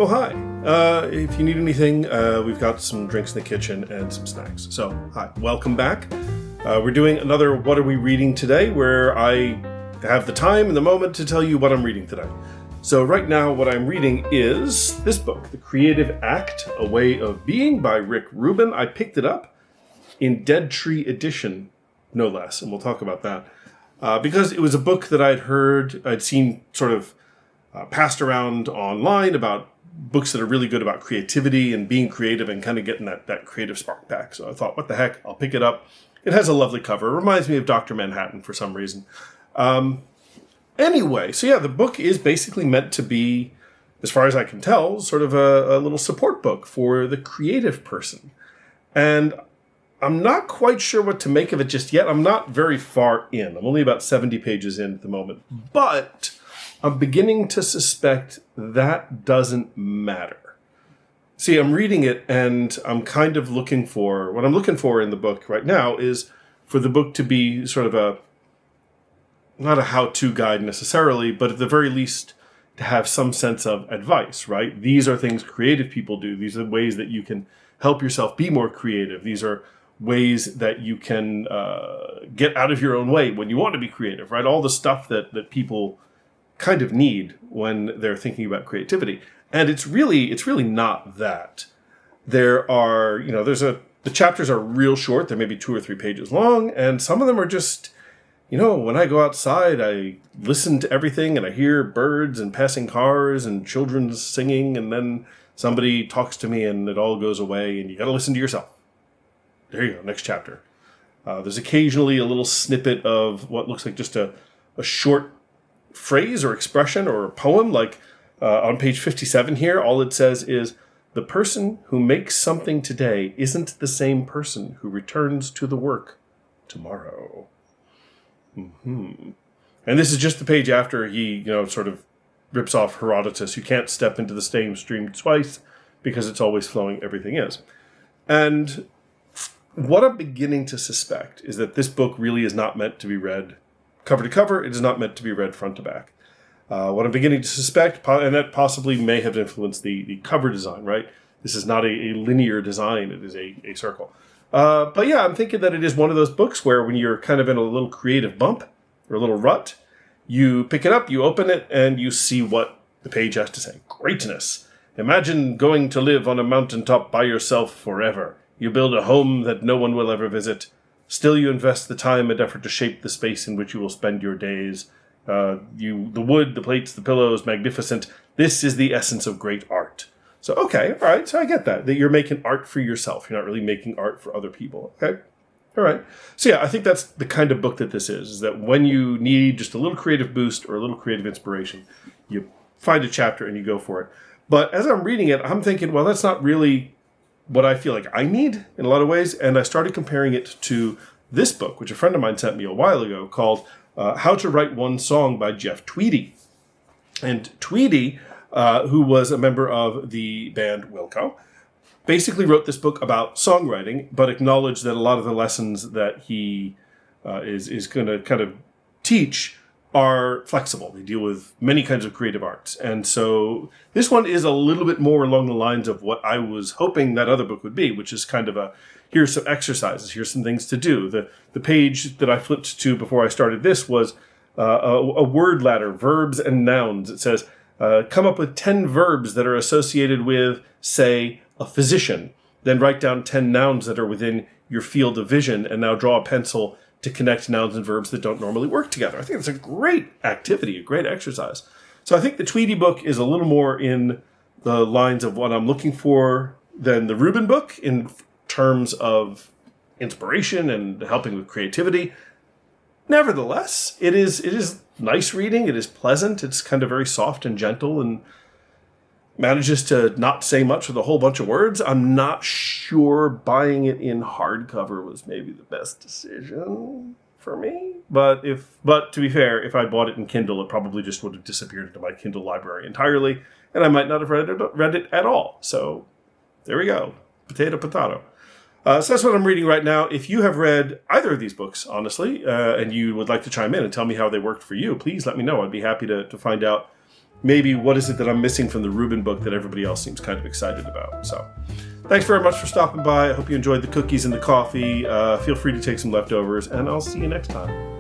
Oh, hi. If you need anything, we've got some drinks in the kitchen and some snacks. So, hi. Welcome back. We're doing another What Are We Reading Today, where I have the time and the moment to tell you what I'm reading today. So right now, what I'm reading is this book, The Creative Act, A Way of Being by Rick Rubin. I picked it up in Dead Tree Edition, no less, and we'll talk about that. Because it was a book that I'd seen sort of passed around online about books that are really good about creativity and being creative and kind of getting that creative spark back. So I thought, what the heck, I'll pick it up. It has a lovely cover. It reminds me of Dr. Manhattan for some reason. Anyway, so yeah, the book is basically meant to be, as far as I can tell, sort of a little support book for the creative person. And I'm not quite sure what to make of it just yet. I'm not very far in. I'm only about 70 pages in at the moment. But I'm beginning to suspect that doesn't matter. See, I'm reading it and I'm kind of looking for, what I'm looking for in the book right now is for the book to be sort of not a how-to guide necessarily, but at the very least to have some sense of advice, right? These are things creative people do. These are ways that you can help yourself be more creative. These are ways that you can get out of your own way when you want to be creative, right? All the stuff that people kind of need when they're thinking about creativity. And it's really not that. There are, the chapters are real short. They're maybe 2 or 3 pages long. And some of them are just, when I go outside, I listen to everything and I hear birds and passing cars and children singing. And then somebody talks to me and it all goes away and you got to listen to yourself. There you go. Next chapter. There's occasionally a little snippet of what looks like just a short phrase or expression or a poem, like on page 57 here. All it says is, the person who makes something today isn't the same person who returns to the work tomorrow. Mm-hmm. And this is just the page after he, sort of rips off Herodotus, you can't step into the same stream twice because it's always flowing, everything is. And what I'm beginning to suspect is that this book really is not meant to be read cover to cover. It is not meant to be read front to back. What I'm beginning to suspect, and that possibly may have influenced the cover design, right? This is not a linear design. It is a circle. But yeah, I'm thinking that it is one of those books where when you're kind of in a little creative bump or a little rut, you pick it up, you open it, and you see what the page has to say. Greatness. Imagine going to live on a mountaintop by yourself forever. You build a home that no one will ever visit. Still, you invest the time and effort to shape the space in which you will spend your days. The wood, the plates, the pillows, magnificent. This is the essence of great art. So, okay, all right. So I get that you're making art for yourself. You're not really making art for other people. Okay, all right. So yeah, I think that's the kind of book that this is that when you need just a little creative boost or a little creative inspiration, you find a chapter and you go for it. But as I'm reading it, I'm thinking, well, that's not really what I feel like I need in a lot of ways. And I started comparing it to this book, which a friend of mine sent me a while ago, called How to Write One Song by Jeff Tweedy. And Tweedy, who was a member of the band Wilco, basically wrote this book about songwriting, but acknowledged that a lot of the lessons that he is going to kind of teach are flexible. They deal with many kinds of creative arts. And so this one is a little bit more along the lines of what I was hoping that other book would be, which is kind of here's some exercises, here's some things to do. The page that I flipped to before I started this was a word ladder, verbs and nouns. It says, come up with 10 verbs that are associated with, say, a physician. Then write down 10 nouns that are within your field of vision, and now draw a pencil to connect nouns and verbs that don't normally work together. I think it's a great activity, a great exercise. So I think the Tweedy book is a little more in the lines of what I'm looking for than the Rubin book in terms of inspiration and helping with creativity. Nevertheless, it is nice reading. It is pleasant. It's kind of very soft and gentle and manages to not say much with a whole bunch of words. I'm not sure buying it in hardcover was maybe the best decision for me. But to be fair, if I bought it in Kindle, it probably just would have disappeared into my Kindle library entirely, and I might not have read it at all. So there we go. Potato. So that's what I'm reading right now. If you have read either of these books, honestly, and you would like to chime in and tell me how they worked for you, please let me know. I'd be happy to find out maybe what is it that I'm missing from the Rubin book that everybody else seems kind of excited about. So thanks very much for stopping by. I hope you enjoyed the cookies and the coffee. Feel free to take some leftovers, and I'll see you next time.